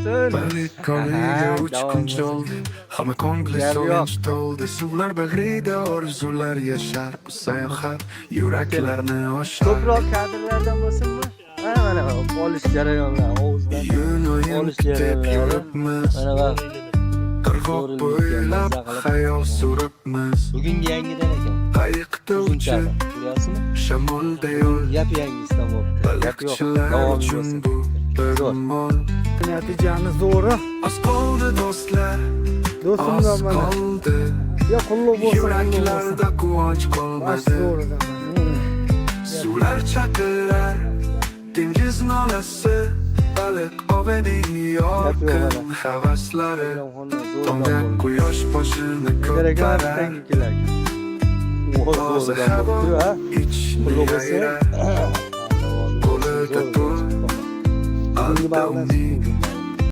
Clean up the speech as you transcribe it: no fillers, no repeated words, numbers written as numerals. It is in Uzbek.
bo'lsin. Balkonga uchquncha oldi, hamma ko'ngli Gap yo'q. sevinch to'ldi. Suvlar bag'rida orzular yashar, bu sayohat yuraklarni oshar. Ko'proq kadrlardan bo'lsinmi? Mana olish jarayonlari, ovuzdan Yo'l o'yin olish deb jarayonlari. yuribmiz, Mana bak. qirg'oq bo'ylab xayol suribmiz. Bugungi yangidan ekan. Qayiqda uchib, Uzunchali. Ko'ryapsizmi? shamolda yo'l. Yap-yangisidan bo'libdi. Gap yo'q. Balıkçılar Davom için bo'lsin. bu bir mol. Natijamiz zo'ri. Az qoldi do'stlar, Do'stimdan az mana. qoldi. Ya qulluq bo'lsin, Yuraklarda quvonch Baş qolmadi. zo'ridan. Suvlar chaqirar, dengiz nolasi, baliq ovining yorqin havaslari. Tonga quyosh boshini ko'tarar, toza havo ichni yayirar. Qo'lida pul, alda umid,